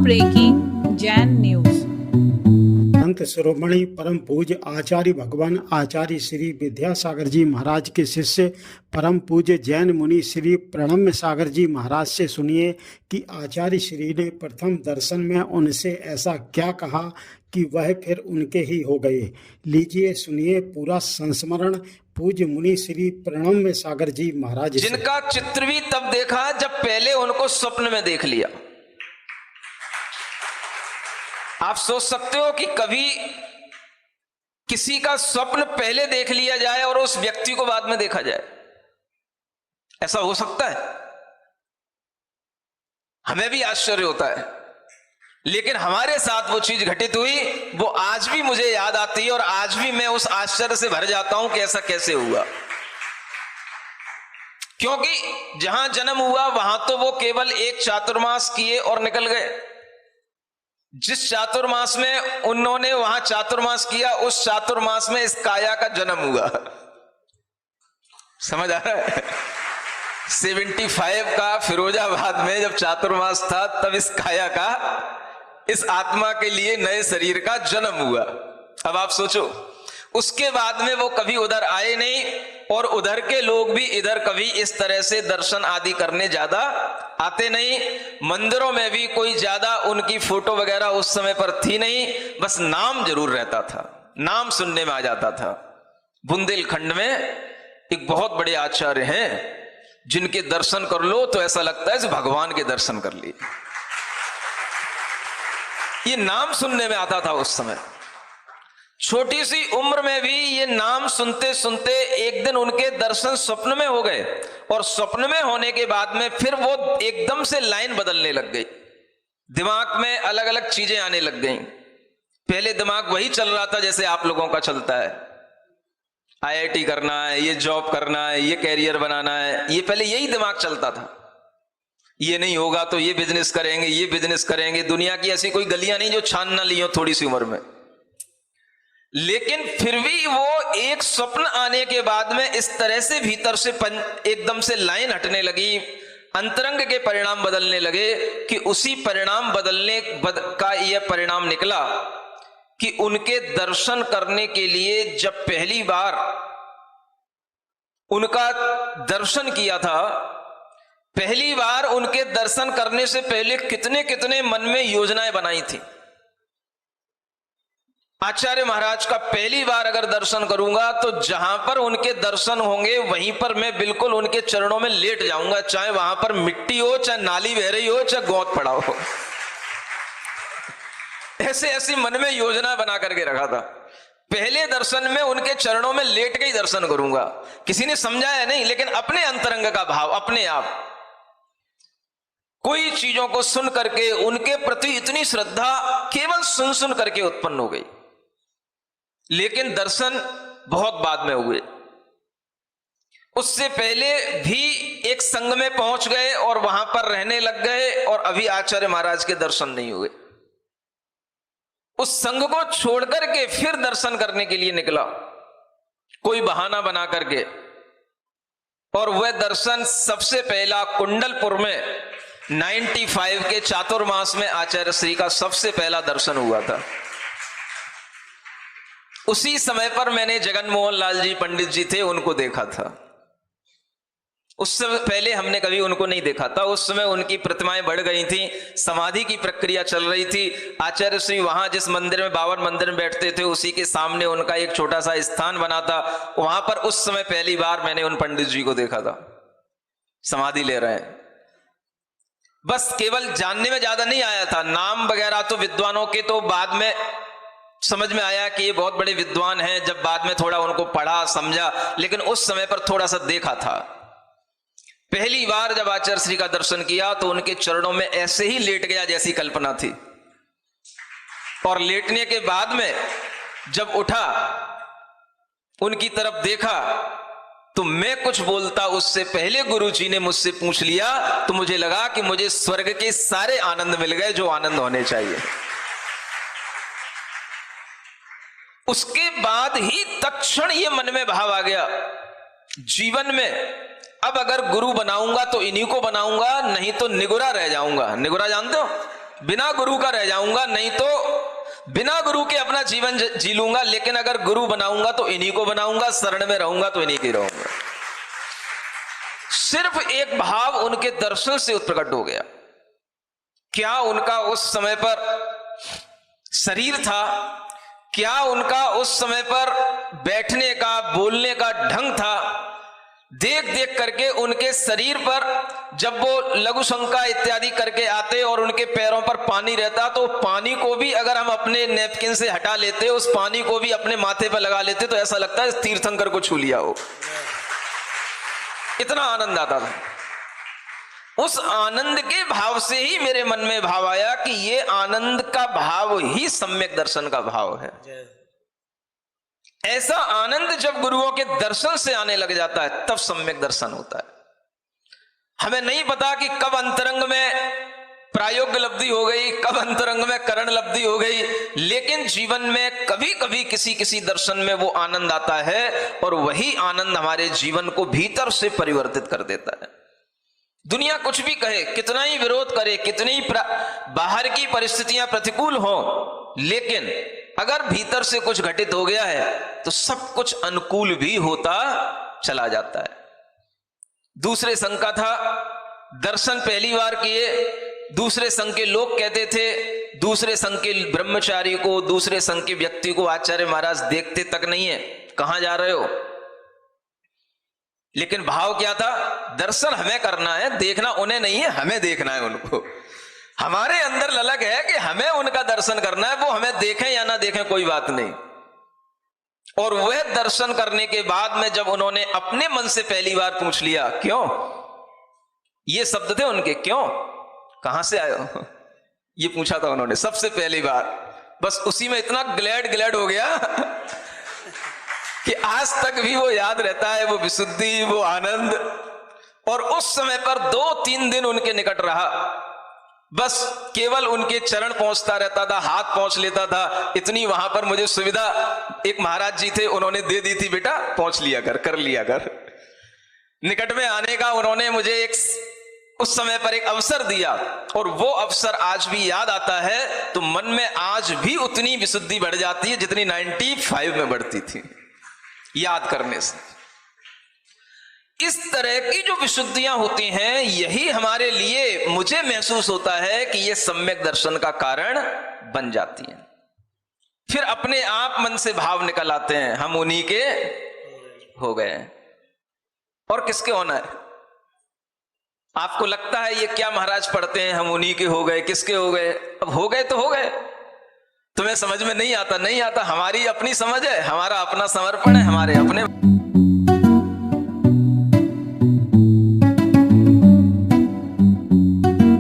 Breaking Jain news. Sant Shiromani परम पूज्य आचार्य भगवान आचार्य श्री विद्यासागर जी महाराज के शिष्य परम पूज्य जैन मुनि श्री प्रणम्य सागर जी महाराज से सुनिए कि आचार्य श्री ने प्रथम दर्शन में उनसे ऐसा क्या कहा कि वह फिर उनके ही हो गए। लीजिए सुनिए पूरा संस्मरण पूज्य मुनि श्री प्रणम्य सागर जी महाराज से। जिनका चित्र भी तब देखा जब पहले उनको स्वप्न में देख लिया। आप सोच सकते हो कि कभी किसी का स्वप्न पहले देख लिया जाए और उस व्यक्ति को बाद में देखा जाए, ऐसा हो सकता है? हमें भी आश्चर्य होता है, लेकिन हमारे साथ वो चीज घटित हुई, वो आज भी मुझे याद आती है और आज भी मैं उस आश्चर्य से भर जाता हूं कि ऐसा कैसे हुआ। क्योंकि जहां जन्म हुआ वहां तो वो केवल एक चातुर्मास किए और निकल गए। जिस चातुर्मास में उन्होंने वहां चातुर्मास किया, उस चातुर्मास में इस काया का जन्म हुआ। समझ आ रहा है? 75 का फिरोजाबाद में जब चातुर्मास था, तब इस काया का, इस आत्मा के लिए नए शरीर का जन्म हुआ। अब आप सोचो, उसके बाद में वो कभी उधर आए नहीं और उधर के लोग भी इधर कभी इस तरह से दर्शन आदि करने ज्यादा आते नहीं। मंदिरों में भी कोई ज्यादा उनकी फोटो वगैरह उस समय पर थी नहीं, बस नाम जरूर रहता था, नाम सुनने में आ जाता था। बुंदेलखंड में एक बहुत बड़े आचार्य हैं जिनके दर्शन कर लो तो ऐसा लगता है जैसे भगवान के दर्शन कर लिए। ये नाम सुनने में आता था उस समय। छोटी सी उम्र में भी ये नाम सुनते सुनते एक दिन उनके दर्शन स्वप्न में हो गए और स्वप्न में होने के बाद में फिर वो एकदम से लाइन बदलने लग गई। दिमाग में अलग अलग चीजें आने लग गई। पहले दिमाग वही चल रहा था जैसे आप लोगों का चलता है, आईआईटी करना है, ये जॉब करना है, ये कैरियर बनाना है, ये पहले यही दिमाग चलता था। ये नहीं होगा तो ये बिजनेस करेंगे, ये बिजनेस करेंगे। दुनिया की ऐसी कोई गलियां नहीं जो छान ना ली हो थोड़ी सी उम्र में। लेकिन फिर भी वो एक स्वप्न आने के बाद में इस तरह से भीतर से एकदम से लाइन हटने लगी, अंतरंग के परिणाम बदलने लगे कि उसी परिणाम बदलने का यह परिणाम निकला कि उनके दर्शन करने के लिए जब पहली बार उनका दर्शन किया था, पहली बार उनके दर्शन करने से पहले कितने कितने मन में योजनाएं बनाई थी। आचार्य महाराज का पहली बार अगर दर्शन करूंगा तो जहां पर उनके दर्शन होंगे वहीं पर मैं बिल्कुल उनके चरणों में लेट जाऊंगा, चाहे वहां पर मिट्टी हो, चाहे नाली बह रही हो, चाहे गोंद पड़ा हो। ऐसे ऐसी मन में योजना बना करके रखा था। पहले दर्शन में उनके चरणों में लेट के ही दर्शन करूंगा। किसी ने समझाया नहीं, लेकिन अपने अंतरंग का भाव, अपने आप कोई चीजों को सुन करके उनके प्रति इतनी श्रद्धा केवल सुन सुन करके उत्पन्न हो गई। लेकिन दर्शन बहुत बाद में हुए। उससे पहले भी एक संघ में पहुंच गए और वहां पर रहने लग गए और अभी आचार्य महाराज के दर्शन नहीं हुए। उस संघ को छोड़ करके फिर दर्शन करने के लिए निकला, कोई बहाना बना करके। और वह दर्शन सबसे पहला कुंडलपुर में 95 के चातुर्मास में आचार्य श्री का सबसे पहला दर्शन हुआ था। उसी समय पर मैंने जगन मोहन लाल जी पंडित जी थे, उनको देखा था। उससे पहले हमने कभी उनको नहीं देखा था। उस समय उनकी प्रतिमाएं बढ़ गई थी, समाधि की प्रक्रिया चल रही थी। आचार्य श्री वहां जिस मंदिर में, बावन मंदिर में बैठते थे, उसी के सामने उनका एक छोटा सा स्थान बना था। वहां पर उस समय पहली बार मैंने उन पंडित जी को देखा था, समाधि ले रहे हैं। बस केवल जानने में ज्यादा नहीं आया था, नाम वगैरह तो विद्वानों के तो बाद में समझ में आया कि ये बहुत बड़े विद्वान हैं, जब बाद में थोड़ा उनको पढ़ा समझा, लेकिन उस समय पर थोड़ा सा देखा था। पहली बार जब आचार्य श्री का दर्शन किया तो उनके चरणों में ऐसे ही लेट गया जैसी कल्पना थी। और लेटने के बाद में जब उठा, उनकी तरफ देखा, तो मैं कुछ बोलता उससे पहले गुरुजी ने मुझसे पूछ लिया, तो मुझे लगा कि मुझे स्वर्ग के सारे आनंद मिल गए जो आनंद होने चाहिए। उसके बाद ही तत्क्षण ये मन में भाव आ गया, जीवन में अब अगर गुरु बनाऊंगा तो इन्हीं को बनाऊंगा, नहीं तो निगुरा रह जाऊंगा। निगुरा जानते हो? बिना गुरु का रह जाऊंगा, नहीं तो बिना गुरु के अपना जीवन जी लूंगा, लेकिन अगर गुरु बनाऊंगा तो इन्हीं को बनाऊंगा, शरण में रहूंगा तो इन्हीं की रहूंगा। सिर्फ एक भाव उनके दर्शन से प्रकट हो गया। क्या उनका उस समय पर शरीर था, क्या उनका उस समय पर बैठने का बोलने का ढंग था, देख देख करके उनके शरीर पर जब वो लघु शंका इत्यादि करके आते और उनके पैरों पर पानी रहता, तो पानी को भी अगर हम अपने नैपकिन से हटा लेते, उस पानी को भी अपने माथे पर लगा लेते, तो ऐसा लगता है तीर्थंकर को छू लिया हो, इतना आनंद आता था। उस आनंद के भाव से ही मेरे मन में भाव आया कि ये आनंद का भाव ही सम्यक दर्शन का भाव है। ऐसा आनंद जब गुरुओं के दर्शन से आने लग जाता है तब सम्यक दर्शन होता है। हमें नहीं पता कि कब अंतरंग में प्रायोग्य लब्धि हो गई, कब अंतरंग में करण लब्धि हो गई, लेकिन जीवन में कभी कभी किसी किसी दर्शन में वो आनंद आता है और वही आनंद हमारे जीवन को भीतर से परिवर्तित कर देता है। दुनिया कुछ भी कहे, कितना ही विरोध करे, कितनी बाहर की परिस्थितियां प्रतिकूल हो, लेकिन अगर भीतर से कुछ घटित हो गया है तो सब कुछ अनुकूल भी होता चला जाता है। दूसरे संघ का था, दर्शन पहली बार किए, दूसरे संघ के लोग कहते थे, दूसरे संघ के ब्रह्मचारी को, दूसरे संघ के व्यक्ति को आचार्य महाराज देखते तक नहीं है, कहां जा रहे हो? लेकिन भाव क्या था? दर्शन हमें करना है, देखना उन्हें नहीं है, हमें देखना है उनको। हमारे अंदर ललक है कि हमें उनका दर्शन करना है, वो हमें देखें या ना देखें कोई बात नहीं। और वह दर्शन करने के बाद में जब उन्होंने अपने मन से पहली बार पूछ लिया, क्यों? ये शब्द थे उनके, क्यों, कहां से आए हो, ये पूछा था उन्होंने सबसे पहली बार। बस उसी में इतना ग्लैड हो गया कि आज तक भी वो याद रहता है, वो विशुद्धि, वो आनंद। और उस समय पर 2-3 दिन उनके निकट रहा, बस केवल उनके चरण पहुंचता रहता था, हाथ पहुंच लेता था, इतनी वहां पर मुझे सुविधा एक महाराज जी थे, उन्होंने दे दी थी, बेटा पहुंच लिया कर लिया कर। निकट में आने का उन्होंने मुझे उस समय पर एक अवसर दिया, और वो अवसर आज भी याद आता है तो मन में आज भी उतनी विशुद्धि बढ़ जाती है जितनी 95 में बढ़ती थी याद करने से। इस तरह की जो विशुद्धियां होती हैं, यही हमारे लिए, मुझे महसूस होता है कि ये सम्यक दर्शन का कारण बन जाती हैं। फिर अपने आप मन से भाव निकल आते हैं, हम उन्हीं के हो गए। और किसके होना है? आपको लगता है ये क्या महाराज पढ़ते हैं, हम उन्हीं के हो गए, किसके हो गए? अब हो गए तो हो गए, तुम्हें समझ में नहीं आता, हमारी अपनी समझ है, हमारा अपना समर्पण है, हमारे अपने